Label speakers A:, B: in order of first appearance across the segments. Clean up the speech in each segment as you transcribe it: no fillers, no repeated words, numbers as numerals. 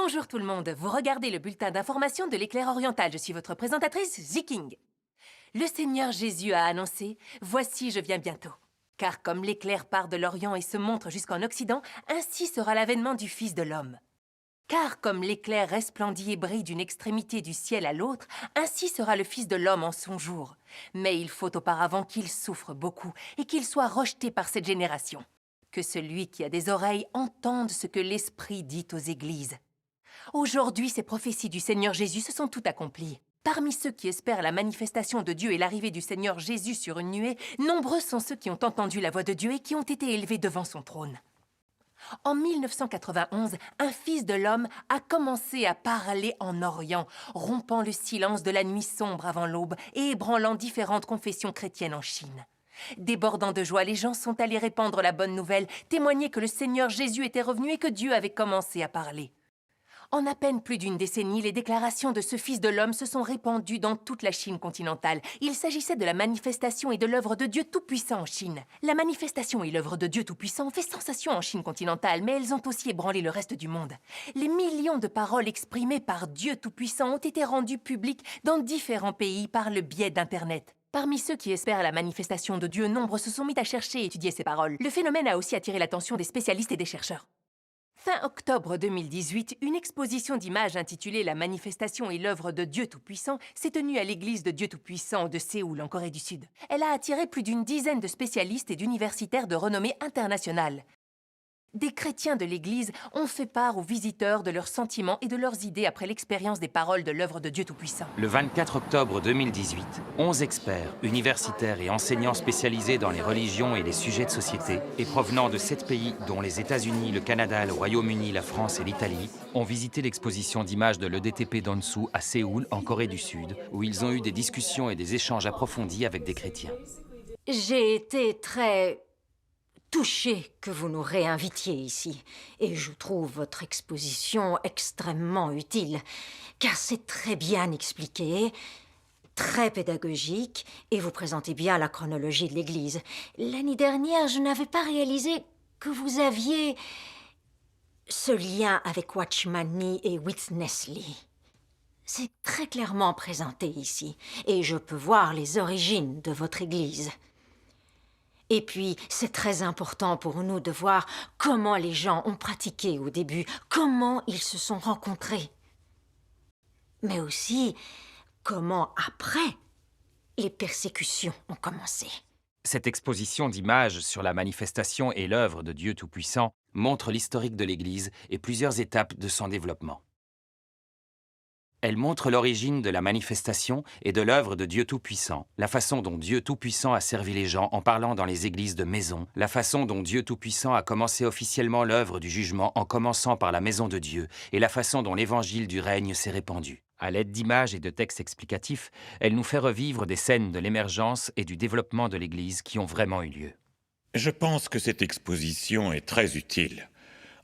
A: Bonjour tout le monde, vous regardez le bulletin d'information de l'Éclair oriental. Je suis votre présentatrice, Ziking. Le Seigneur Jésus a annoncé « Voici, je viens bientôt ». Car comme l'éclair part de l'Orient et se montre jusqu'en Occident, ainsi sera l'avènement du Fils de l'homme. Car comme l'éclair resplendit et brille d'une extrémité du ciel à l'autre, ainsi sera le Fils de l'homme en son jour. Mais il faut auparavant qu'il souffre beaucoup et qu'il soit rejeté par cette génération. Que celui qui a des oreilles entende ce que l'Esprit dit aux églises. Aujourd'hui, ces prophéties du Seigneur Jésus se sont toutes accomplies. Parmi ceux qui espèrent la manifestation de Dieu et l'arrivée du Seigneur Jésus sur une nuée, nombreux sont ceux qui ont entendu la voix de Dieu et qui ont été élevés devant son trône. En 1991, un fils de l'homme a commencé à parler en Orient, rompant le silence de la nuit sombre avant l'aube et ébranlant différentes confessions chrétiennes en Chine. Débordant de joie, les gens sont allés répandre la bonne nouvelle, témoigner que le Seigneur Jésus était revenu et que Dieu avait commencé à parler. En à peine plus d'une décennie, les déclarations de ce Fils de l'homme se sont répandues dans toute la Chine continentale. Il s'agissait de la manifestation et de l'œuvre de Dieu Tout-Puissant en Chine. La manifestation et l'œuvre de Dieu Tout-Puissant ont fait sensation en Chine continentale, mais elles ont aussi ébranlé le reste du monde. Les millions de paroles exprimées par Dieu Tout-Puissant ont été rendues publiques dans différents pays par le biais d'Internet. Parmi ceux qui espèrent la manifestation de Dieu, nombre se sont mis à chercher et étudier ces paroles. Le phénomène a aussi attiré l'attention des spécialistes et des chercheurs. Fin octobre 2018, une exposition d'images intitulée « La manifestation et l'œuvre de Dieu Tout-Puissant » s'est tenue à l'église de Dieu Tout-Puissant de Séoul, en Corée du Sud. Elle a attiré plus d'une dizaine de spécialistes et d'universitaires de renommée internationale. Des chrétiens de l'Église ont fait part aux visiteurs de leurs sentiments et de leurs idées après l'expérience des paroles de l'œuvre de Dieu Tout-Puissant.
B: Le 24 octobre 2018, 11 experts, universitaires et enseignants spécialisés dans les religions et les sujets de société, et provenant de 7 pays, dont les États-Unis, le Canada, le Royaume-Uni, la France et l'Italie, ont visité l'exposition d'images de l'EDTP Donsu à Séoul, en Corée du Sud, où ils ont eu des discussions et des échanges approfondis avec des chrétiens.
C: J'ai été très touchée que vous nous réinvitiez ici. Et je trouve votre exposition extrêmement utile, car c'est très bien expliqué, très pédagogique, et vous présentez bien la chronologie de l'Église. L'année dernière, je n'avais pas réalisé que vous aviez ce lien avec Watchman Nee et Witness Lee. C'est très clairement présenté ici, et je peux voir les origines de votre Église. Et puis, c'est très important pour nous de voir comment les gens ont pratiqué au début, comment ils se sont rencontrés. Mais aussi, comment après, les persécutions ont commencé.
B: Cette exposition d'images sur la manifestation et l'œuvre de Dieu Tout-Puissant montre l'historique de l'Église et plusieurs étapes de son développement. Elle montre l'origine de la manifestation et de l'œuvre de Dieu Tout-Puissant, la façon dont Dieu Tout-Puissant a servi les gens en parlant dans les églises de maison, la façon dont Dieu Tout-Puissant a commencé officiellement l'œuvre du jugement en commençant par la maison de Dieu, et la façon dont l'évangile du règne s'est répandu. À l'aide d'images et de textes explicatifs, elle nous fait revivre des scènes de l'émergence et du développement de l'Église qui ont vraiment eu lieu.
D: Je pense que cette exposition est très utile.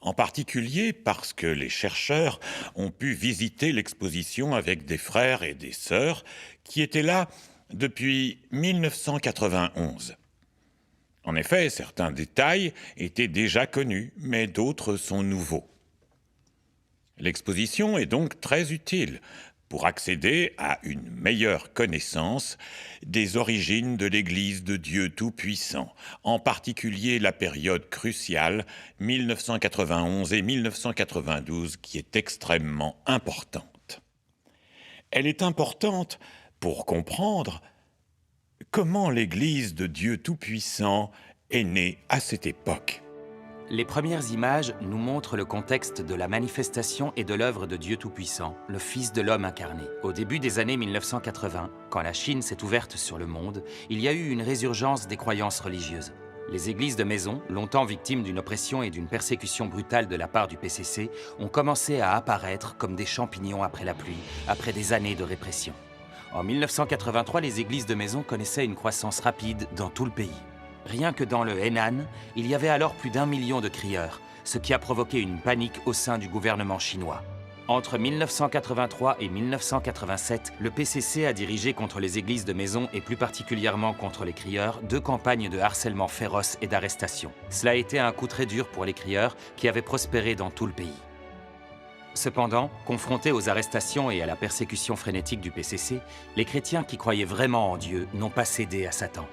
D: En particulier parce que les chercheurs ont pu visiter l'exposition avec des frères et des sœurs qui étaient là depuis 1991. En effet, certains détails étaient déjà connus, mais d'autres sont nouveaux. L'exposition est donc très utile pour accéder à une meilleure connaissance des origines de l'Église de Dieu Tout-Puissant, en particulier la période cruciale 1991 et 1992 qui est extrêmement importante. Elle est importante pour comprendre comment l'Église de Dieu Tout-Puissant est née à cette époque.
B: Les premières images nous montrent le contexte de la manifestation et de l'œuvre de Dieu Tout-Puissant, le Fils de l'homme incarné. Au début des années 1980, quand la Chine s'est ouverte sur le monde, il y a eu une résurgence des croyances religieuses. Les églises de maison, longtemps victimes d'une oppression et d'une persécution brutale de la part du PCC, ont commencé à apparaître comme des champignons après la pluie, après des années de répression. En 1983, les églises de maison connaissaient une croissance rapide dans tout le pays. Rien que dans le Henan, il y avait alors plus d'1 million de crieurs, ce qui a provoqué une panique au sein du gouvernement chinois. Entre 1983 et 1987, le PCC a dirigé contre les églises de maison et plus particulièrement contre les crieurs 2 campagnes de harcèlement féroce et d'arrestation. Cela a été un coup très dur pour les crieurs qui avaient prospéré dans tout le pays. Cependant, confrontés aux arrestations et à la persécution frénétique du PCC, les chrétiens qui croyaient vraiment en Dieu n'ont pas cédé à Satan.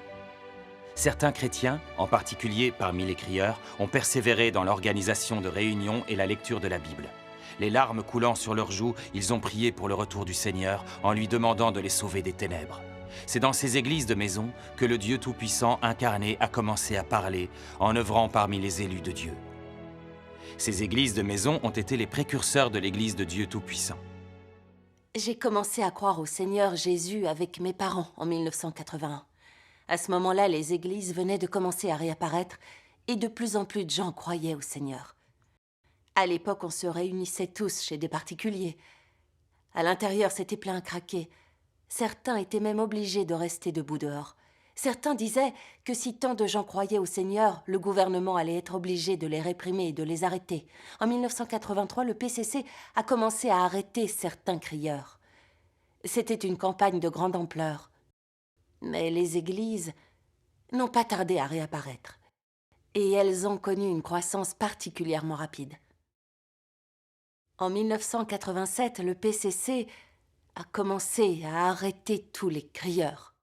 B: Certains chrétiens, en particulier parmi les crieurs, ont persévéré dans l'organisation de réunions et la lecture de la Bible. Les larmes coulant sur leurs joues, ils ont prié pour le retour du Seigneur en lui demandant de les sauver des ténèbres. C'est dans ces églises de maison que le Dieu Tout-Puissant incarné a commencé à parler en œuvrant parmi les élus de Dieu. Ces églises de maison ont été les précurseurs de l'Église de Dieu Tout-Puissant.
A: J'ai commencé à croire au Seigneur Jésus avec mes parents en 1981. À ce moment-là, les églises venaient de commencer à réapparaître et de plus en plus de gens croyaient au Seigneur. À l'époque, on se réunissait tous chez des particuliers. À l'intérieur, c'était plein à craquer. Certains étaient même obligés de rester debout dehors. Certains disaient que si tant de gens croyaient au Seigneur, le gouvernement allait être obligé de les réprimer et de les arrêter. En 1983, le PCC a commencé à arrêter certains crieurs. C'était une campagne de grande ampleur. Mais les églises n'ont pas tardé à réapparaître. Et elles ont connu une croissance particulièrement rapide. En 1987, le PCC a commencé à arrêter tous les crieurs.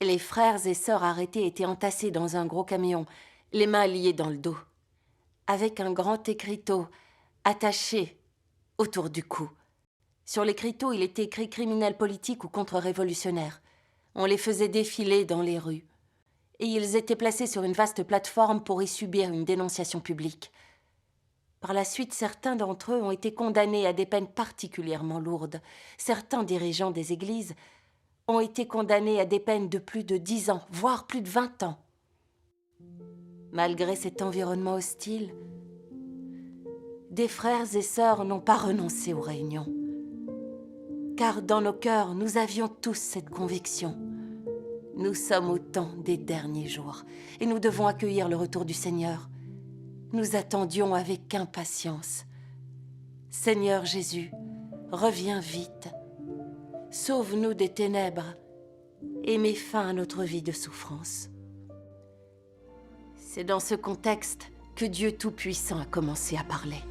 A: Les frères et sœurs arrêtés étaient entassés dans un gros camion, les mains liées dans le dos, avec un grand écriteau attaché autour du cou. Sur l'écriteau, il était écrit « criminel politique ou contre-révolutionnaire ». On les faisait défiler dans les rues. Et ils étaient placés sur une vaste plateforme pour y subir une dénonciation publique. Par la suite, certains d'entre eux ont été condamnés à des peines particulièrement lourdes. Certains dirigeants des églises ont été condamnés à des peines de plus de 10 ans, voire plus de 20 ans. Malgré cet environnement hostile, des frères et sœurs n'ont pas renoncé aux réunions. Car dans nos cœurs, nous avions tous cette conviction. Nous sommes au temps des derniers jours et nous devons accueillir le retour du Seigneur. Nous attendions avec impatience. Seigneur Jésus, reviens vite. Sauve-nous des ténèbres et mets fin à notre vie de souffrance. C'est dans ce contexte que Dieu Tout-Puissant a commencé à parler.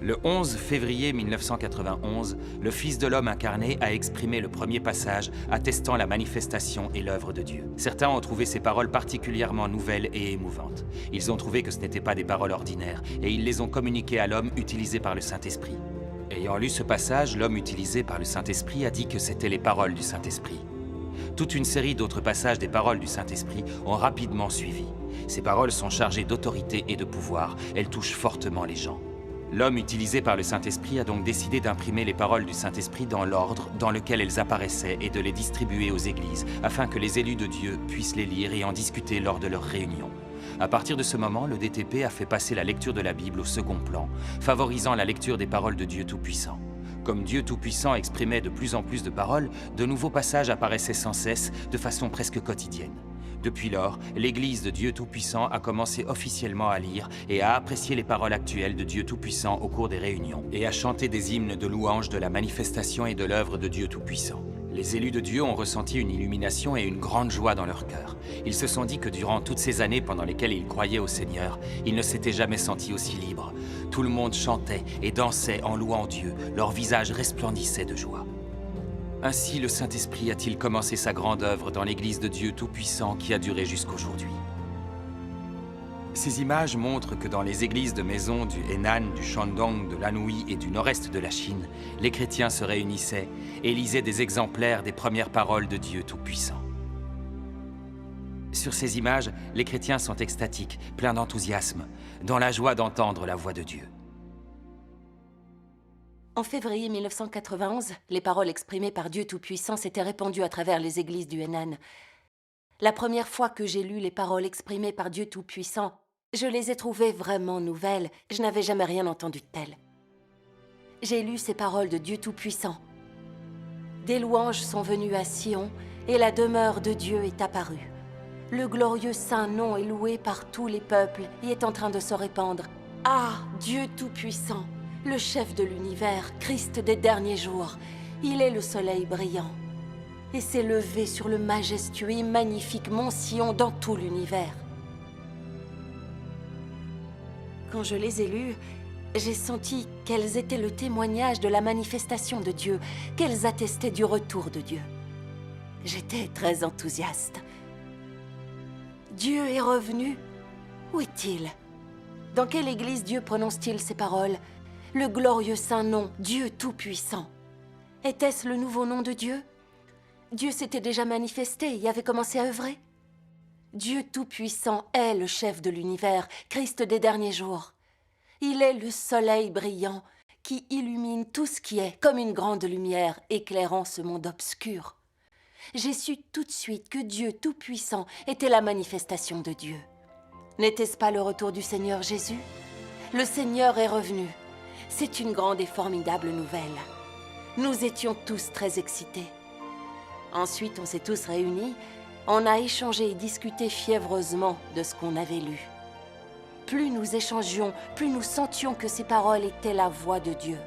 B: Le 11 février 1991, le Fils de l'homme incarné a exprimé le premier passage attestant la manifestation et l'œuvre de Dieu. Certains ont trouvé ces paroles particulièrement nouvelles et émouvantes. Ils ont trouvé que ce n'étaient pas des paroles ordinaires et ils les ont communiquées à l'homme utilisé par le Saint-Esprit. Ayant lu ce passage, l'homme utilisé par le Saint-Esprit a dit que c'étaient les paroles du Saint-Esprit. Toute une série d'autres passages des paroles du Saint-Esprit ont rapidement suivi. Ces paroles sont chargées d'autorité et de pouvoir. Elles touchent fortement les gens. L'homme utilisé par le Saint-Esprit a donc décidé d'imprimer les paroles du Saint-Esprit dans l'ordre dans lequel elles apparaissaient et de les distribuer aux églises, afin que les élus de Dieu puissent les lire et en discuter lors de leurs réunions. À partir de ce moment, le DTP a fait passer la lecture de la Bible au second plan, favorisant la lecture des paroles de Dieu Tout-Puissant. Comme Dieu Tout-Puissant exprimait de plus en plus de paroles, de nouveaux passages apparaissaient sans cesse, de façon presque quotidienne. Depuis lors, l'Église de Dieu Tout-Puissant a commencé officiellement à lire et à apprécier les paroles actuelles de Dieu Tout-Puissant au cours des réunions et à chanter des hymnes de louange de la manifestation et de l'œuvre de Dieu Tout-Puissant. Les élus de Dieu ont ressenti une illumination et une grande joie dans leur cœur. Ils se sont dit que durant toutes ces années pendant lesquelles ils croyaient au Seigneur, ils ne s'étaient jamais sentis aussi libres. Tout le monde chantait et dansait en louant Dieu, leurs visages resplendissaient de joie. Ainsi, le Saint-Esprit a-t-il commencé sa grande œuvre dans l'Église de Dieu Tout-Puissant qui a duré jusqu'aujourd'hui. Ces images montrent que dans les églises de maison du Henan, du Shandong, de l'Anhui et du nord-est de la Chine, les chrétiens se réunissaient et lisaient des exemplaires des premières paroles de Dieu Tout-Puissant. Sur ces images, les chrétiens sont extatiques, pleins d'enthousiasme, dans la joie d'entendre la voix de Dieu.
A: En février 1991, les paroles exprimées par Dieu Tout-Puissant s'étaient répandues à travers les églises du Henan. La première fois que j'ai lu les paroles exprimées par Dieu Tout-Puissant, je les ai trouvées vraiment nouvelles. Je n'avais jamais rien entendu de tel. J'ai lu ces paroles de Dieu Tout-Puissant. Des louanges sont venues à Sion et la demeure de Dieu est apparue. Le glorieux saint nom est loué par tous les peuples et est en train de se répandre. Ah, Dieu Tout-Puissant, le chef de l'univers, Christ des derniers jours, il est le soleil brillant et s'est levé sur le majestueux et magnifique mont Sion dans tout l'univers. Quand je les ai lus, j'ai senti qu'elles étaient le témoignage de la manifestation de Dieu, qu'elles attestaient du retour de Dieu. J'étais très enthousiaste. Dieu est revenu. Où est-il? Dans quelle église Dieu prononce-t-il ces paroles? Le glorieux saint nom, Dieu Tout-Puissant. Était-ce le nouveau nom de Dieu? Dieu s'était déjà manifesté et avait commencé à œuvrer. Dieu Tout-Puissant est le chef de l'univers, Christ des derniers jours. Il est le soleil brillant qui illumine tout ce qui est comme une grande lumière éclairant ce monde obscur. J'ai su tout de suite que Dieu Tout-Puissant était la manifestation de Dieu. N'était-ce pas le retour du Seigneur Jésus? Le Seigneur est revenu. C'est une grande et formidable nouvelle. Nous étions tous très excités. Ensuite, on s'est tous réunis. On a échangé et discuté fiévreusement de ce qu'on avait lu. Plus nous échangions, plus nous sentions que ces paroles étaient la voix de Dieu.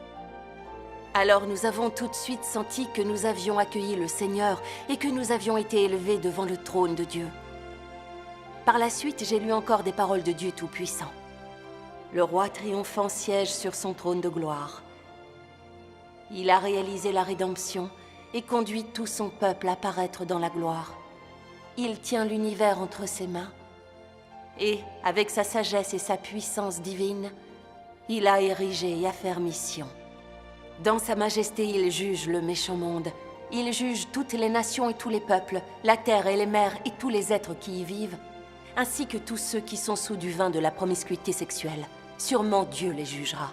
A: Alors nous avons tout de suite senti que nous avions accueilli le Seigneur et que nous avions été élevés devant le trône de Dieu. Par la suite, j'ai lu encore des paroles de Dieu Tout-Puissant. Le roi triomphant siège sur son trône de gloire. Il a réalisé la rédemption et conduit tout son peuple à paraître dans la gloire. Il tient l'univers entre ses mains. Et, avec sa sagesse et sa puissance divine, il a érigé et affermi Sion. Dans sa majesté, il juge le méchant monde. Il juge toutes les nations et tous les peuples, la terre et les mers et tous les êtres qui y vivent, ainsi que tous ceux qui sont sous du vin de la promiscuité sexuelle. Sûrement Dieu les jugera.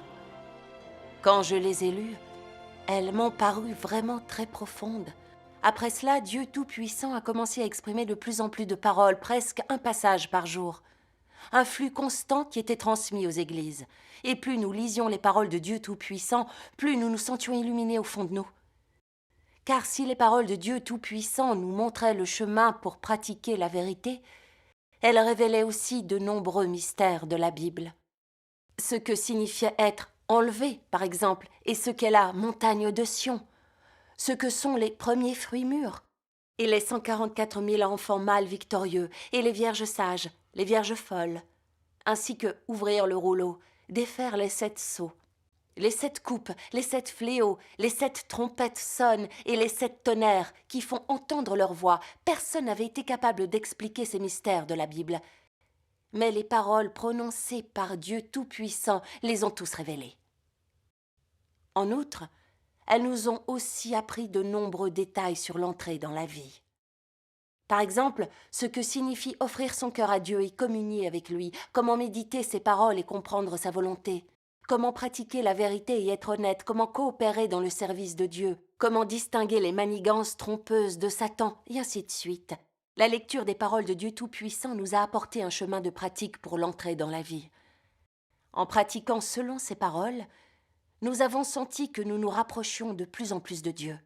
A: Quand je les ai lues, elles m'ont paru vraiment très profondes. Après cela, Dieu Tout-Puissant a commencé à exprimer de plus en plus de paroles, presque un passage par jour. Un flux constant qui était transmis aux églises. Et plus nous lisions les paroles de Dieu Tout-Puissant, plus nous nous sentions illuminés au fond de nous. Car si les paroles de Dieu Tout-Puissant nous montraient le chemin pour pratiquer la vérité, elles révélaient aussi de nombreux mystères de la Bible. Ce que signifiait être enlevé, par exemple, et ce qu'est la montagne de Sion, ce que sont les premiers fruits mûrs, et les 144 000 enfants mâles victorieux, et les vierges sages, les vierges folles, ainsi que ouvrir le rouleau, défaire les 7 sceaux, les 7 coupes, les 7 fléaux, les 7 trompettes sonnent et les 7 tonnerres qui font entendre leur voix. Personne n'avait été capable d'expliquer ces mystères de la Bible. Mais les paroles prononcées par Dieu Tout-Puissant les ont tous révélées. En outre, elles nous ont aussi appris de nombreux détails sur l'entrée dans la vie. Par exemple, ce que signifie offrir son cœur à Dieu et communier avec lui, comment méditer ses paroles et comprendre sa volonté, comment pratiquer la vérité et être honnête, comment coopérer dans le service de Dieu, comment distinguer les manigances trompeuses de Satan, et ainsi de suite. La lecture des paroles de Dieu Tout-Puissant nous a apporté un chemin de pratique pour l'entrée dans la vie. En pratiquant selon ces paroles, nous avons senti que nous nous rapprochions de plus en plus de Dieu.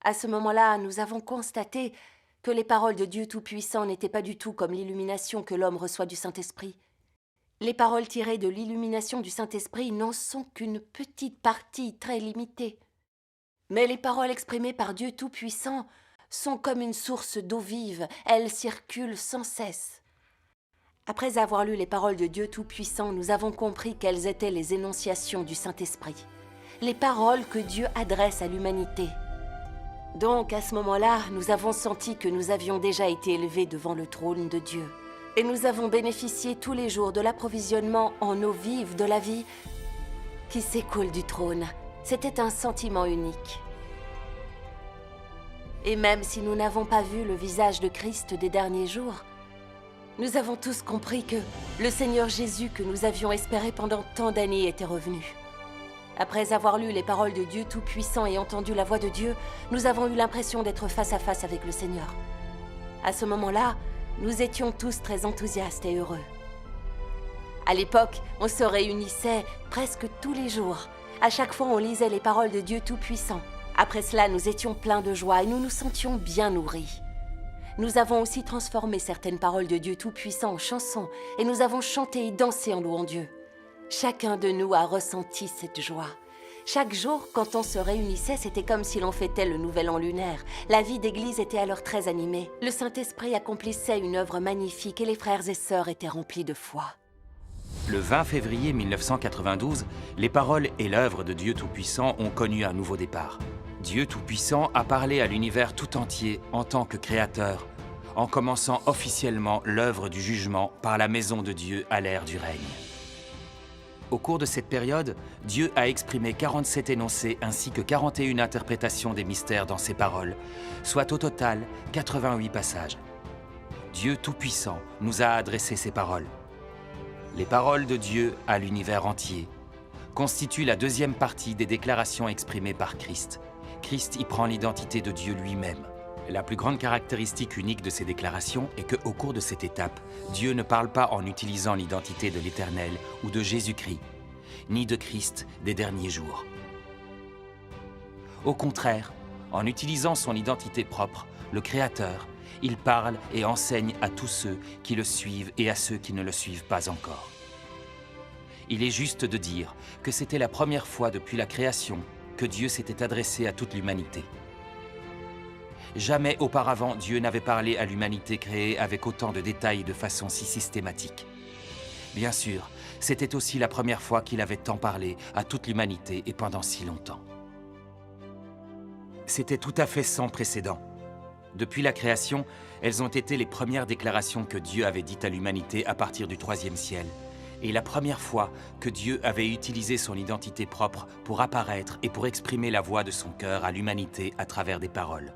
A: À ce moment-là, nous avons constaté que les paroles de Dieu Tout-Puissant n'étaient pas du tout comme l'illumination que l'homme reçoit du Saint-Esprit. Les paroles tirées de l'illumination du Saint-Esprit n'en sont qu'une petite partie très limitée. Mais les paroles exprimées par Dieu Tout-Puissant sont comme une source d'eau vive, elles circulent sans cesse. Après avoir lu les paroles de Dieu Tout-Puissant, nous avons compris quelles étaient les énonciations du Saint-Esprit, les paroles que Dieu adresse à l'humanité. Donc, à ce moment-là, nous avons senti que nous avions déjà été élevés devant le trône de Dieu. Et nous avons bénéficié tous les jours de l'approvisionnement en eau vive de la vie qui s'écoule du trône. C'était un sentiment unique. Et même si nous n'avons pas vu le visage de Christ des derniers jours, nous avons tous compris que le Seigneur Jésus que nous avions espéré pendant tant d'années était revenu. Après avoir lu les paroles de Dieu Tout-Puissant et entendu la voix de Dieu, nous avons eu l'impression d'être face à face avec le Seigneur. À ce moment-là, nous étions tous très enthousiastes et heureux. À l'époque, on se réunissait presque tous les jours. À chaque fois, on lisait les paroles de Dieu Tout-Puissant. Après cela, nous étions pleins de joie et nous nous sentions bien nourris. Nous avons aussi transformé certaines paroles de Dieu Tout-Puissant en chansons et nous avons chanté et dansé en louant Dieu. Chacun de nous a ressenti cette joie. Chaque jour, quand on se réunissait, c'était comme si l'on fêtait le nouvel an lunaire. La vie d'église était alors très animée. Le Saint-Esprit accomplissait une œuvre magnifique et les frères et sœurs étaient remplis de foi.
B: Le 20 février 1992, les paroles et l'œuvre de Dieu Tout-Puissant ont connu un nouveau départ. Dieu Tout-Puissant a parlé à l'univers tout entier en tant que créateur, en commençant officiellement l'œuvre du jugement par la maison de Dieu à l'ère du règne. Au cours de cette période, Dieu a exprimé 47 énoncés ainsi que 41 interprétations des mystères dans ses paroles, soit au total 88 passages. Dieu Tout-Puissant nous a adressé ces paroles. Les paroles de Dieu à l'univers entier constituent la deuxième partie des déclarations exprimées par Christ. Christ y prend l'identité de Dieu lui-même. La plus grande caractéristique unique de ces déclarations est qu'au cours de cette étape, Dieu ne parle pas en utilisant l'identité de l'Éternel ou de Jésus-Christ, ni de Christ des derniers jours. Au contraire, en utilisant son identité propre, le Créateur, il parle et enseigne à tous ceux qui le suivent et à ceux qui ne le suivent pas encore. Il est juste de dire que c'était la première fois depuis la création que Dieu s'était adressé à toute l'humanité. Jamais auparavant Dieu n'avait parlé à l'humanité créée avec autant de détails et de façon si systématique. Bien sûr, c'était aussi la première fois qu'il avait tant parlé à toute l'humanité et pendant si longtemps. C'était tout à fait sans précédent. Depuis la création, elles ont été les premières déclarations que Dieu avait dites à l'humanité à partir du troisième ciel, et la première fois que Dieu avait utilisé son identité propre pour apparaître et pour exprimer la voix de son cœur à l'humanité à travers des paroles.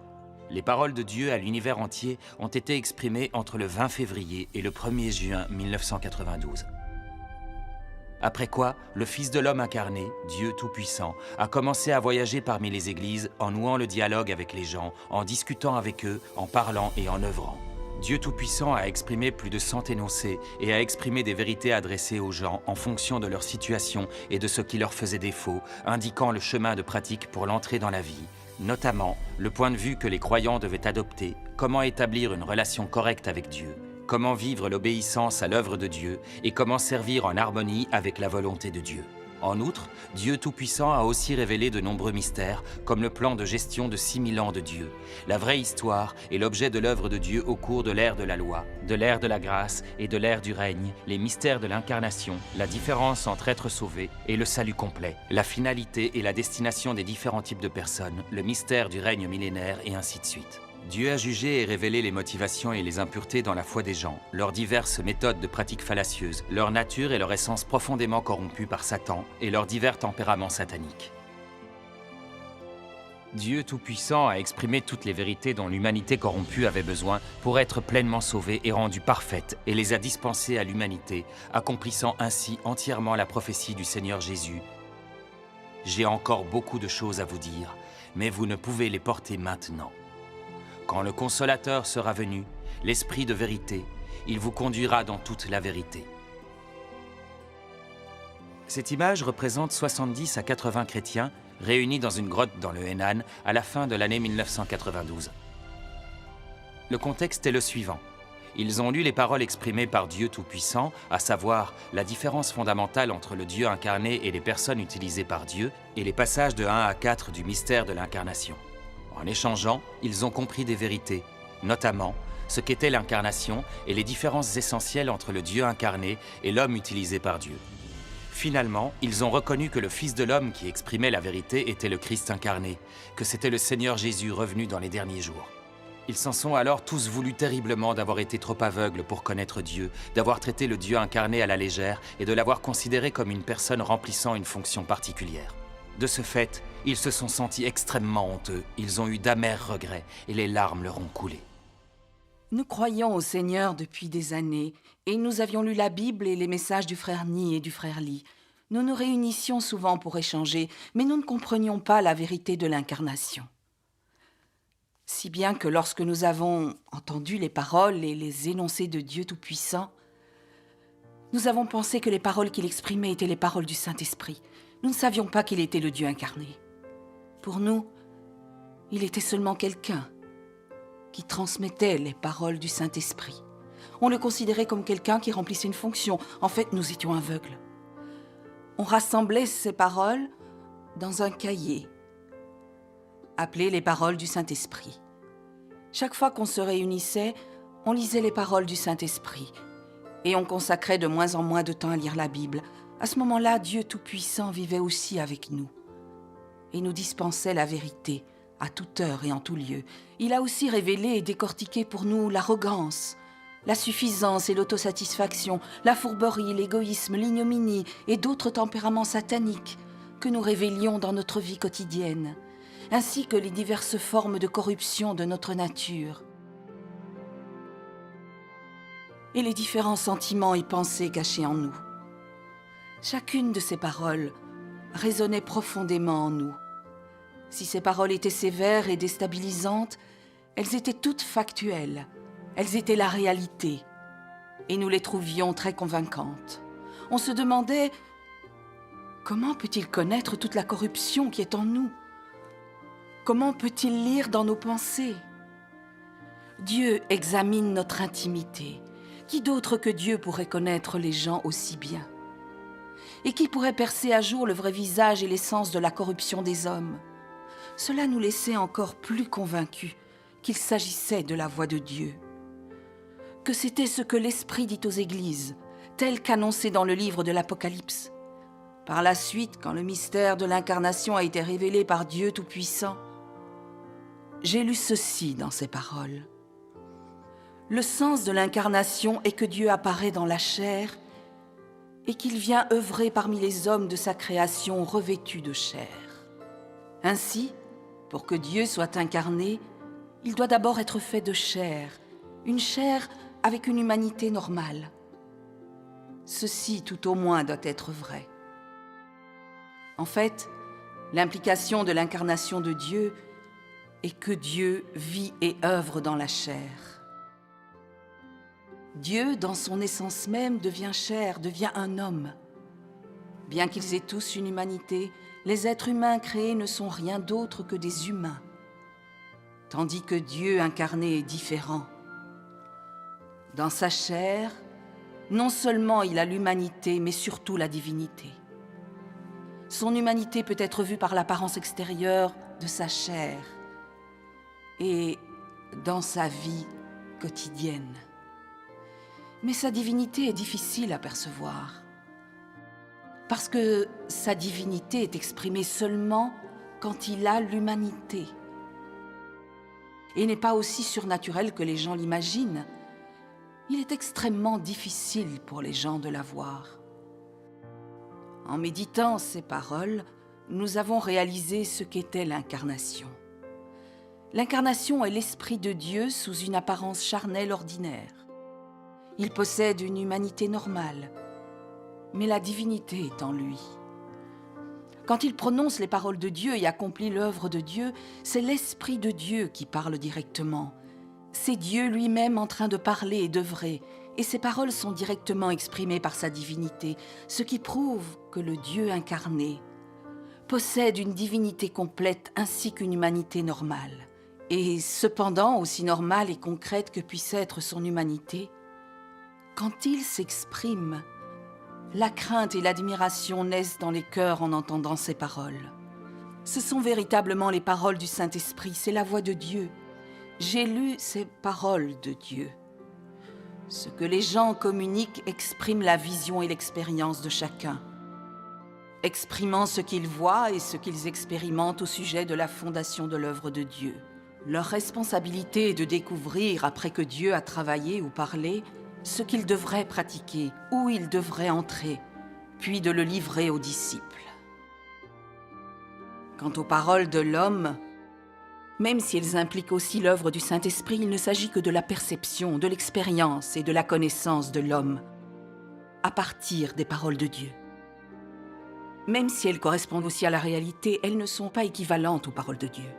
B: Les paroles de Dieu à l'univers entier ont été exprimées entre le 20 février et le 1er juin 1992. Après quoi, le Fils de l'homme incarné, Dieu Tout-Puissant, a commencé à voyager parmi les églises en nouant le dialogue avec les gens, en discutant avec eux, en parlant et en œuvrant. Dieu Tout-Puissant a exprimé plus de 100 énoncés et a exprimé des vérités adressées aux gens en fonction de leur situation et de ce qui leur faisait défaut, indiquant le chemin de pratique pour l'entrée dans la vie. Notamment, le point de vue que les croyants devaient adopter, comment établir une relation correcte avec Dieu, comment vivre l'obéissance à l'œuvre de Dieu et comment servir en harmonie avec la volonté de Dieu. En outre, Dieu Tout-Puissant a aussi révélé de nombreux mystères, comme le plan de gestion de 6000 ans de Dieu, la vraie histoire et l'objet de l'œuvre de Dieu au cours de l'ère de la loi, de l'ère de la grâce et de l'ère du règne, les mystères de l'incarnation, la différence entre être sauvé et le salut complet, la finalité et la destination des différents types de personnes, le mystère du règne millénaire et ainsi de suite. Dieu a jugé et révélé les motivations et les impuretés dans la foi des gens, leurs diverses méthodes de pratiques fallacieuses, leur nature et leur essence profondément corrompues par Satan et leurs divers tempéraments sataniques. Dieu Tout-Puissant a exprimé toutes les vérités dont l'humanité corrompue avait besoin pour être pleinement sauvée et rendue parfaite et les a dispensées à l'humanité, accomplissant ainsi entièrement la prophétie du Seigneur Jésus. « J'ai encore beaucoup de choses à vous dire, mais vous ne pouvez les porter maintenant. Quand le Consolateur sera venu, l'Esprit de vérité, il vous conduira dans toute la vérité. » Cette image représente 70 à 80 chrétiens réunis dans une grotte dans le Henan à la fin de l'année 1992. Le contexte est le suivant. Ils ont lu les paroles exprimées par Dieu Tout-Puissant, à savoir la différence fondamentale entre le Dieu incarné et les personnes utilisées par Dieu, et les passages de 1 à 4 du mystère de l'incarnation. En échangeant, ils ont compris des vérités, notamment ce qu'était l'incarnation et les différences essentielles entre le Dieu incarné et l'homme utilisé par Dieu. Finalement, ils ont reconnu que le Fils de l'homme qui exprimait la vérité était le Christ incarné, que c'était le Seigneur Jésus revenu dans les derniers jours. Ils s'en sont alors tous voulu terriblement d'avoir été trop aveugles pour connaître Dieu, d'avoir traité le Dieu incarné à la légère et de l'avoir considéré comme une personne remplissant une fonction particulière. De ce fait, ils se sont sentis extrêmement honteux, ils ont eu d'amers regrets et les larmes leur ont coulé.
E: Nous croyons au Seigneur depuis des années et nous avions lu la Bible et les messages du frère Ni et du frère Li. Nous nous réunissions souvent pour échanger, mais nous ne comprenions pas la vérité de l'incarnation. Si bien que lorsque nous avons entendu les paroles et les énoncés de Dieu Tout-Puissant, nous avons pensé que les paroles qu'il exprimait étaient les paroles du Saint-Esprit. Nous ne savions pas qu'il était le Dieu incarné. Pour nous, il était seulement quelqu'un qui transmettait les paroles du Saint-Esprit. On le considérait comme quelqu'un qui remplissait une fonction. En fait, nous étions aveugles. On rassemblait ces paroles dans un cahier, appelé les paroles du Saint-Esprit. Chaque fois qu'on se réunissait, on lisait les paroles du Saint-Esprit. et on consacrait de moins en moins de temps à lire la Bible. À ce moment-là, Dieu Tout-Puissant vivait aussi avec nous et nous dispensait la vérité à toute heure et en tout lieu. Il a aussi révélé et décortiqué pour nous l'arrogance, la suffisance et l'autosatisfaction, la fourberie, l'égoïsme, l'ignominie et d'autres tempéraments sataniques que nous révélions dans notre vie quotidienne, ainsi que les diverses formes de corruption de notre nature et les différents sentiments et pensées cachés en nous. Chacune de ces paroles résonnait profondément en nous. Si ces paroles étaient sévères et déstabilisantes, elles étaient toutes factuelles, elles étaient la réalité, et nous les trouvions très convaincantes. On se demandait, comment peut-il connaître toute la corruption qui est en nous? Comment peut-il lire dans nos pensées? Dieu examine notre intimité. Qui d'autre que Dieu pourrait connaître les gens aussi bien? Et qui pourrait percer à jour le vrai visage et l'essence de la corruption des hommes? Cela nous laissait encore plus convaincus qu'il s'agissait de la voix de Dieu, que c'était ce que l'Esprit dit aux Églises, tel qu'annoncé dans le livre de l'Apocalypse. Par la suite, quand le mystère de l'incarnation a été révélé par Dieu Tout-Puissant, j'ai lu ceci dans ces paroles. Le sens de l'incarnation est que Dieu apparaît dans la chair et qu'il vient œuvrer parmi les hommes de sa création revêtus de chair. Ainsi, pour que Dieu soit incarné, il doit d'abord être fait de chair, une chair avec une humanité normale. Ceci, tout au moins, doit être vrai. En fait, l'implication de l'incarnation de Dieu est que Dieu vit et œuvre dans la chair. Dieu, dans son essence même, devient chair, devient un homme. Bien qu'ils aient tous une humanité, les êtres humains créés ne sont rien d'autre que des humains, tandis que Dieu incarné est différent. Dans sa chair, non seulement il a l'humanité, mais surtout la divinité. Son humanité peut être vue par l'apparence extérieure de sa chair et dans sa vie quotidienne. Mais sa divinité est difficile à percevoir, parce que sa divinité est exprimée seulement quand il a l'humanité, et n'est pas aussi surnaturel que les gens l'imaginent. Il est extrêmement difficile pour les gens de la voir. En méditant ces paroles, nous avons réalisé ce qu'était l'incarnation. L'incarnation est l'Esprit de Dieu sous une apparence charnelle ordinaire. Il possède une humanité normale, mais la divinité est en lui. Quand il prononce les paroles de Dieu et accomplit l'œuvre de Dieu, c'est l'Esprit de Dieu qui parle directement. C'est Dieu lui-même en train de parler et d'œuvrer, et ses paroles sont directement exprimées par sa divinité, ce qui prouve que le Dieu incarné possède une divinité complète ainsi qu'une humanité normale. Et cependant, aussi normale et concrète que puisse être son humanité, quand il s'exprime, la crainte et l'admiration naissent dans les cœurs en entendant ces paroles. Ce sont véritablement les paroles du Saint-Esprit, c'est la voix de Dieu. J'ai lu ces paroles de Dieu. Ce que les gens communiquent exprime la vision et l'expérience de chacun, exprimant ce qu'ils voient et ce qu'ils expérimentent au sujet de la fondation de l'œuvre de Dieu. Leur responsabilité est de découvrir, après que Dieu a travaillé ou parlé, ce qu'ils devraient pratiquer, où ils devraient entrer, puis de le livrer aux disciples. Quant aux paroles de l'homme, même si elles impliquent aussi l'œuvre du Saint-Esprit, il ne s'agit que de la perception, de l'expérience et de la connaissance de l'homme, à partir des paroles de Dieu. Même si elles correspondent aussi à la réalité, elles ne sont pas équivalentes aux paroles de Dieu.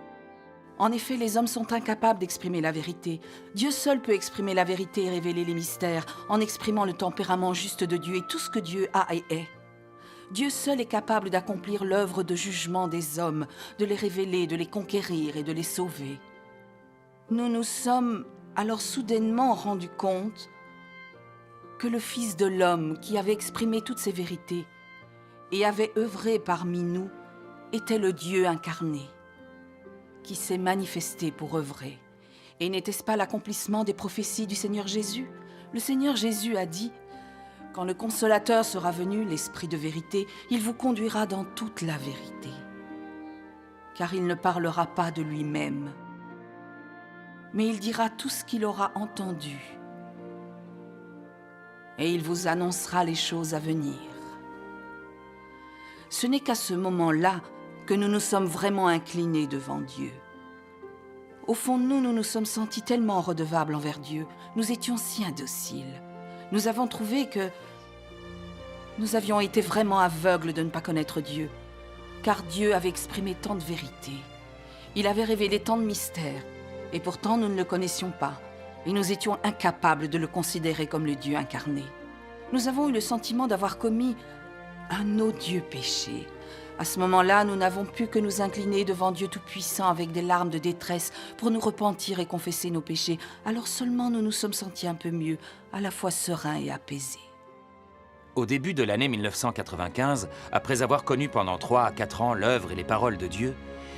E: En effet, les hommes sont incapables d'exprimer la vérité. Dieu seul peut exprimer la vérité et révéler les mystères, en exprimant le tempérament juste de Dieu et tout ce que Dieu a et est. Dieu seul est capable d'accomplir l'œuvre de jugement des hommes, de les révéler, de les conquérir et de les sauver. Nous nous sommes alors soudainement rendus compte que le Fils de l'homme, qui avait exprimé toutes ces vérités et avait œuvré parmi nous, était le Dieu incarné, qui s'est manifesté pour œuvrer. Et n'était-ce pas l'accomplissement des prophéties du Seigneur Jésus? Le Seigneur Jésus a dit Quand le Consolateur sera venu, l'Esprit de vérité, il vous conduira dans toute la vérité. Car il ne parlera pas de lui-même, mais il dira tout ce qu'il aura entendu. Et il vous annoncera les choses à venir. Ce n'est qu'à ce moment-là que nous nous sommes vraiment inclinés devant Dieu. Au fond de nous, nous nous sommes sentis tellement redevables envers Dieu. Nous étions si indociles. Nous avons trouvé que nous avions été vraiment aveugles de ne pas connaître Dieu, car Dieu avait exprimé tant de vérité. Il avait révélé tant de mystères, et pourtant nous ne le connaissions pas, et nous étions incapables de le considérer comme le Dieu incarné. Nous avons eu le sentiment d'avoir commis un odieux péché. À ce moment-là, nous n'avons pu que nous incliner devant Dieu Tout-Puissant avec des larmes de détresse pour nous repentir et confesser nos péchés. Alors seulement nous nous sommes sentis un peu mieux, à la fois sereins et apaisés.
B: Au début de l'année 1995, après avoir connu pendant 3 à 4 ans l'œuvre et les paroles de Dieu,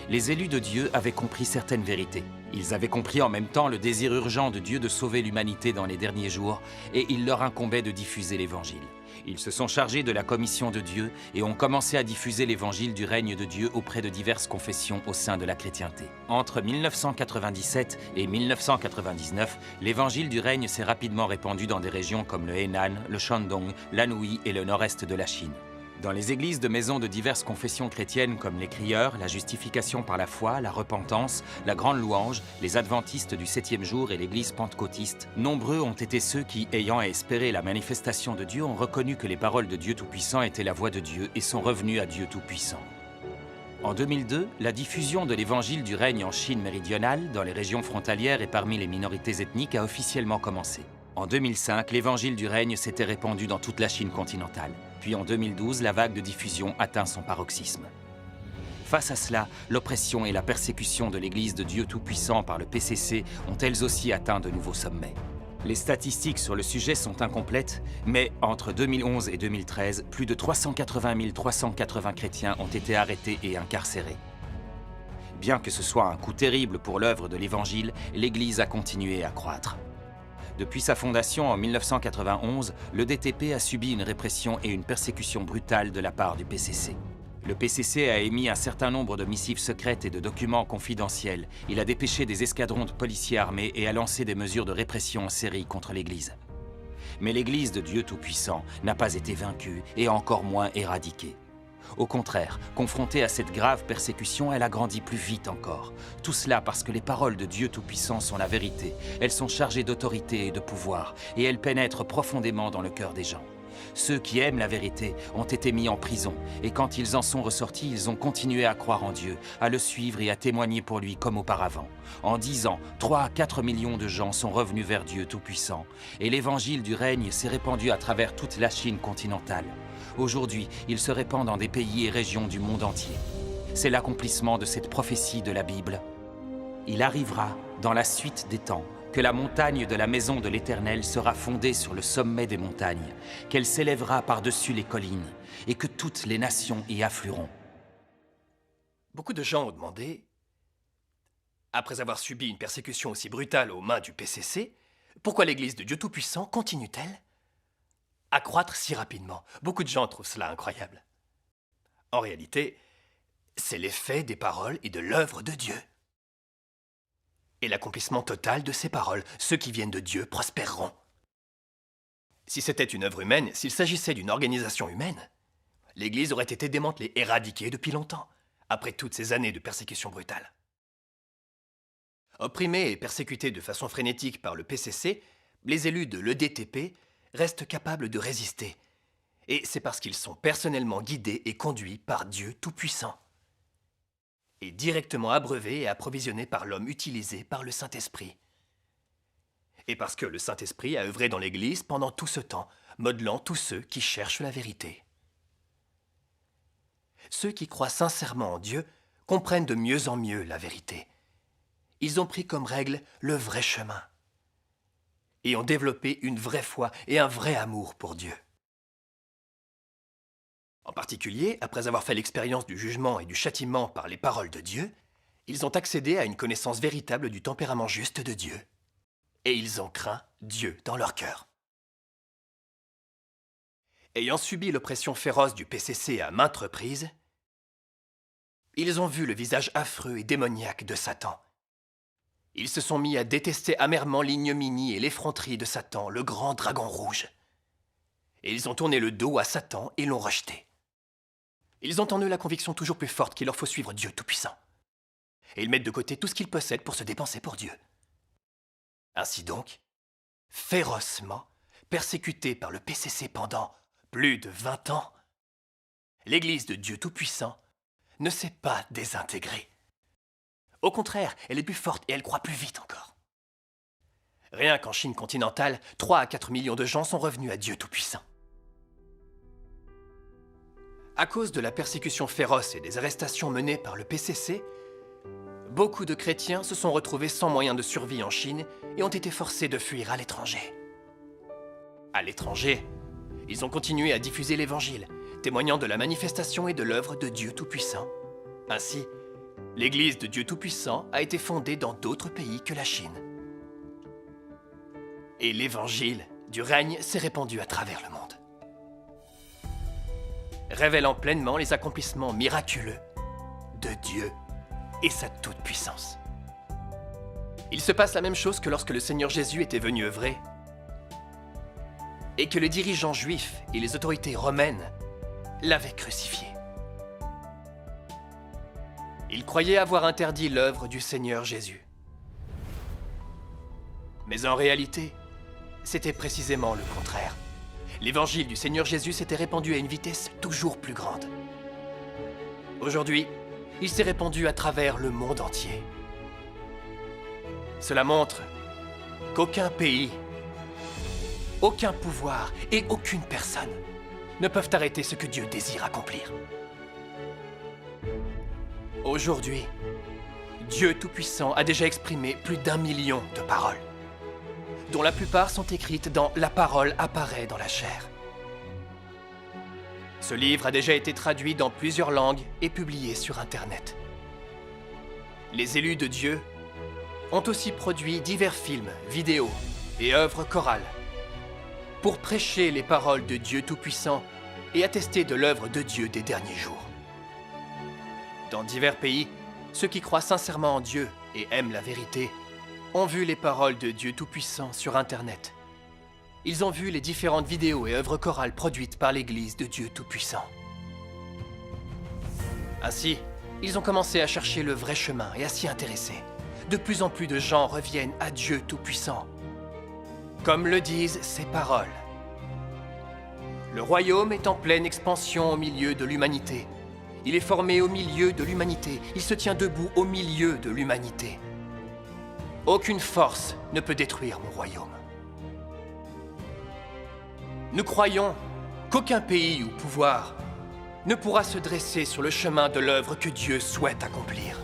B: les élus de Dieu avaient compris certaines vérités. Ils avaient compris en même temps le désir urgent de Dieu de sauver l'humanité dans les derniers jours, et il leur incombait de diffuser l'Évangile. Ils se sont chargés de la commission de Dieu et ont commencé à diffuser l'Évangile du règne de Dieu auprès de diverses confessions au sein de la chrétienté. Entre 1997 et 1999, l'Évangile du règne s'est rapidement répandu dans des régions comme le Henan, le Shandong, l'Anhui et le nord-est de la Chine. Dans les églises de maisons de diverses confessions chrétiennes comme les Crieurs, la justification par la foi, la repentance, la grande louange, les adventistes du 7e jour et l'église pentecôtiste, nombreux ont été ceux qui, ayant espéré la manifestation de Dieu, ont reconnu que les paroles de Dieu Tout-Puissant étaient la voix de Dieu et sont revenus à Dieu Tout-Puissant. En 2002, la diffusion de l'évangile du règne en Chine méridionale, dans les régions frontalières et parmi les minorités ethniques, a officiellement commencé. En 2005, l'évangile du règne s'était répandu dans toute la Chine continentale. Puis en 2012, la vague de diffusion atteint son paroxysme. Face à cela, l'oppression et la persécution de l'Église de Dieu Tout-Puissant par le PCC ont elles aussi atteint de nouveaux sommets. Les statistiques sur le sujet sont incomplètes, mais entre 2011 et 2013, plus de 380 380 chrétiens ont été arrêtés et incarcérés. Bien que ce soit un coup terrible pour l'œuvre de l'Évangile, l'Église a continué à croître. Depuis sa fondation en 1991, le DTP a subi une répression et une persécution brutale de la part du PCC. Le PCC a émis un certain nombre de missives secrètes et de documents confidentiels. Il a dépêché des escadrons de policiers armés et a lancé des mesures de répression en série contre l'Église. Mais l'Église de Dieu Tout-Puissant n'a pas été vaincue et encore moins éradiquée. Au contraire, confrontée à cette grave persécution, elle a grandi plus vite encore. Tout cela parce que les paroles de Dieu Tout-Puissant sont la vérité. Elles sont chargées d'autorité et de pouvoir, et elles pénètrent profondément dans le cœur des gens. Ceux qui aiment la vérité ont été mis en prison, et quand ils en sont ressortis, ils ont continué à croire en Dieu, à le suivre et à témoigner pour lui comme auparavant. En 10 ans, 3 à 4 millions de gens sont revenus vers Dieu Tout-Puissant, et l'évangile du règne s'est répandu à travers toute la Chine continentale. Aujourd'hui, il se répand dans des pays et régions du monde entier. C'est l'accomplissement de cette prophétie de la Bible. Il arrivera, dans la suite des temps, que la montagne de la maison de l'Éternel sera fondée sur le sommet des montagnes, qu'elle s'élèvera par-dessus les collines, et que toutes les nations y afflueront.
F: Beaucoup de gens ont demandé, après avoir subi une persécution aussi brutale aux mains du PCC, pourquoi l'Église de Dieu Tout-Puissant continue-t-elle à croître si rapidement? Beaucoup de gens trouvent cela incroyable. En réalité, c'est l'effet des paroles et de l'œuvre de Dieu. Et l'accomplissement total de ces paroles, ceux qui viennent de Dieu prospéreront. Si c'était une œuvre humaine, s'il s'agissait d'une organisation humaine, l'Église aurait été démantelée, éradiquée depuis longtemps, après toutes ces années de persécution brutale. Opprimés et persécutés de façon frénétique par le PCC, les élus de l'EDTP restent capables de résister. Et c'est parce qu'ils sont personnellement guidés et conduits par Dieu Tout-Puissant. Et directement abreuvés et approvisionnés par l'homme utilisé par le Saint-Esprit. Et parce que le Saint-Esprit a œuvré dans l'Église pendant tout ce temps, modelant tous ceux qui cherchent la vérité. Ceux qui croient sincèrement en Dieu comprennent de mieux en mieux la vérité. Ils ont pris comme règle le vrai chemin. Et ont développé une vraie foi et un vrai amour pour Dieu. En particulier, après avoir fait l'expérience du jugement et du châtiment par les paroles de Dieu, ils ont accédé à une connaissance véritable du tempérament juste de Dieu. Et ils ont craint Dieu dans leur cœur. Ayant subi l'oppression féroce du PCC à maintes reprises, ils ont vu le visage affreux et démoniaque de Satan. Ils se sont mis à détester amèrement l'ignominie et l'effronterie de Satan, le grand dragon rouge. Et ils ont tourné le dos à Satan et l'ont rejeté. Ils ont en eux la conviction toujours plus forte qu'il leur faut suivre Dieu Tout-Puissant. Et ils mettent de côté tout ce qu'ils possèdent pour se dépenser pour Dieu. Ainsi donc, férocement persécutés par le PCC pendant plus de 20 ans, l'Église de Dieu Tout-Puissant ne s'est pas désintégrée. Au contraire, elle est plus forte et elle croît plus vite encore. Rien qu'en Chine continentale, 3 à 4 millions de gens sont revenus à Dieu Tout-Puissant. À cause de la persécution féroce et des arrestations menées par le PCC, beaucoup de chrétiens se sont retrouvés sans moyen de survie en Chine et ont été forcés de fuir à l'étranger. À l'étranger, ils ont continué à diffuser l'Évangile, témoignant de la manifestation et de l'œuvre de Dieu Tout-Puissant. Ainsi, l'Église de Dieu Tout-Puissant a été fondée dans d'autres pays que la Chine. Et l'Évangile du règne s'est répandu à travers le monde, révélant pleinement les accomplissements miraculeux de Dieu et sa toute-puissance. Il se passe la même chose que lorsque le Seigneur Jésus était venu œuvrer et que les dirigeants juifs et les autorités romaines l'avaient crucifié. Ils croyaient avoir interdit l'œuvre du Seigneur Jésus. Mais en réalité, c'était précisément le contraire. L'évangile du Seigneur Jésus s'était répandu à une vitesse toujours plus grande. Aujourd'hui, il s'est répandu à travers le monde entier. Cela montre qu'aucun pays, aucun pouvoir et aucune personne ne peuvent arrêter ce que Dieu désire accomplir. Aujourd'hui, Dieu Tout-Puissant a déjà exprimé plus d'1 million de paroles, dont la plupart sont écrites dans « La parole apparaît dans la chair ». Ce livre a déjà été traduit dans plusieurs langues et publié sur Internet. Les élus de Dieu ont aussi produit divers films, vidéos et œuvres chorales pour prêcher les paroles de Dieu Tout-Puissant et attester de l'œuvre de Dieu des derniers jours. Dans divers pays, ceux qui croient sincèrement en Dieu et aiment la vérité ont vu les paroles de Dieu Tout-Puissant sur Internet. Ils ont vu les différentes vidéos et œuvres chorales produites par l'Église de Dieu Tout-Puissant. Ainsi, ils ont commencé à chercher le vrai chemin et à s'y intéresser. De plus en plus de gens reviennent à Dieu Tout-Puissant. Comme le disent ces paroles. Le royaume est en pleine expansion au milieu de l'humanité. Il est formé au milieu de l'humanité. Il se tient debout au milieu de l'humanité. Aucune force ne peut détruire mon royaume. Nous croyons qu'aucun pays ou pouvoir ne pourra se dresser sur le chemin de l'œuvre que Dieu souhaite accomplir.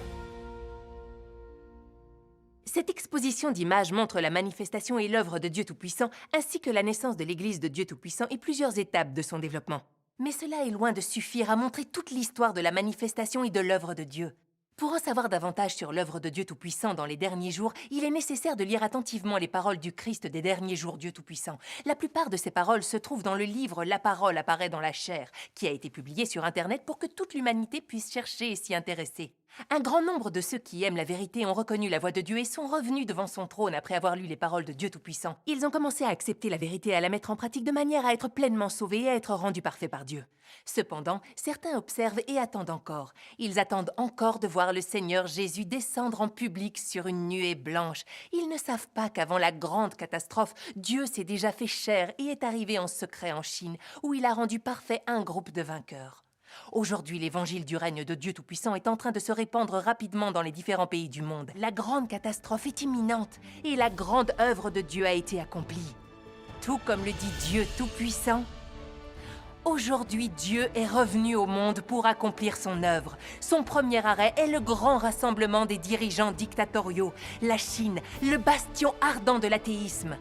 A: Cette exposition d'images montre la manifestation et l'œuvre de Dieu Tout-Puissant, ainsi que la naissance de l'Église de Dieu Tout-Puissant et plusieurs étapes de son développement. Mais cela est loin de suffire à montrer toute l'histoire de la manifestation et de l'œuvre de Dieu. Pour en savoir davantage sur l'œuvre de Dieu Tout-Puissant dans les derniers jours, il est nécessaire de lire attentivement les paroles du Christ des derniers jours Dieu Tout-Puissant. La plupart de ces paroles se trouvent dans le livre « La parole apparaît dans la chair », qui a été publié sur Internet pour que toute l'humanité puisse chercher et s'y intéresser. Un grand nombre de ceux qui aiment la vérité ont reconnu la voix de Dieu et sont revenus devant son trône après avoir lu les paroles de Dieu Tout-Puissant. Ils ont commencé à accepter la vérité et à la mettre en pratique de manière à être pleinement sauvés et à être rendus parfaits par Dieu. Cependant, certains observent et attendent encore. Ils attendent encore de voir le Seigneur Jésus descendre en public sur une nuée blanche. Ils ne savent pas qu'avant la grande catastrophe, Dieu s'est déjà fait chair et est arrivé en secret en Chine, où il a rendu parfait un groupe de vainqueurs. Aujourd'hui, l'évangile du règne de Dieu Tout-Puissant est en train de se répandre rapidement dans les différents pays du monde. La grande catastrophe est imminente et la grande œuvre de Dieu a été accomplie. Tout comme le dit Dieu Tout-Puissant, aujourd'hui, Dieu est revenu au monde pour accomplir son œuvre. Son premier arrêt est le grand rassemblement des dirigeants dictatoriaux, la Chine, le bastion ardent de l'athéisme.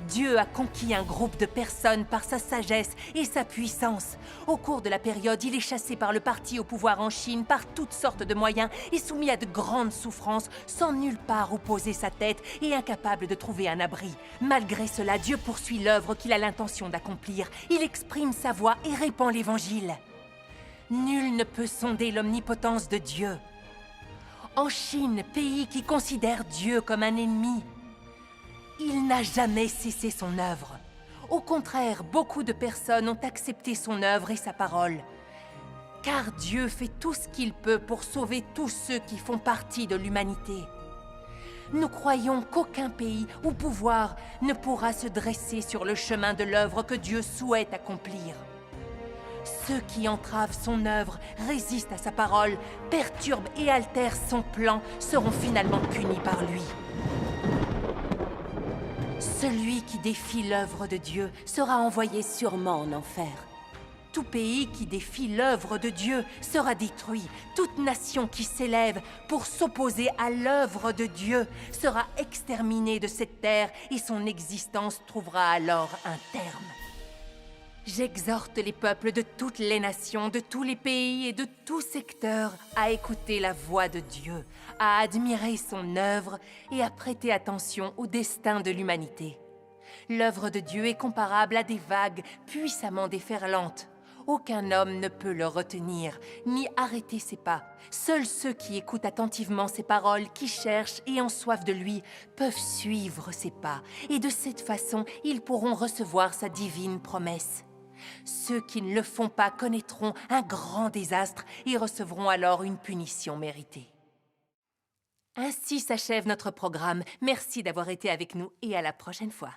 A: Dieu a conquis un groupe de personnes par sa sagesse et sa puissance. Au cours de la période, il est chassé par le parti au pouvoir en Chine par toutes sortes de moyens et soumis à de grandes souffrances, sans nulle part où poser sa tête et incapable de trouver un abri. Malgré cela, Dieu poursuit l'œuvre qu'il a l'intention d'accomplir. Il exprime sa voix et répand l'Évangile. Nul ne peut sonder l'omnipotence de Dieu. En Chine, pays qui considère Dieu comme un ennemi, il n'a jamais cessé son œuvre. Au contraire, beaucoup de personnes ont accepté son œuvre et sa parole. Car Dieu fait tout ce qu'il peut pour sauver tous ceux qui font partie de l'humanité. Nous croyons qu'aucun pays ou pouvoir ne pourra se dresser sur le chemin de l'œuvre que Dieu souhaite accomplir. Ceux qui entravent son œuvre, résistent à sa parole, perturbent et altèrent son plan seront finalement punis par lui. Celui qui défie l'œuvre de Dieu sera envoyé sûrement en enfer. Tout pays qui défie l'œuvre de Dieu sera détruit. Toute nation qui s'élève pour s'opposer à l'œuvre de Dieu sera exterminée de cette terre et son existence trouvera alors un terme. J'exhorte les peuples de toutes les nations, de tous les pays et de tout secteur à écouter la voix de Dieu, à admirer son œuvre et à prêter attention au destin de l'humanité. L'œuvre de Dieu est comparable à des vagues puissamment déferlantes. Aucun homme ne peut le retenir, ni arrêter ses pas. Seuls ceux qui écoutent attentivement ses paroles, qui cherchent et ont soif de lui, peuvent suivre ses pas. Et de cette façon, ils pourront recevoir sa divine promesse. Ceux qui ne le font pas connaîtront un grand désastre et recevront alors une punition méritée. Ainsi s'achève notre programme. Merci d'avoir été avec nous et à la prochaine fois.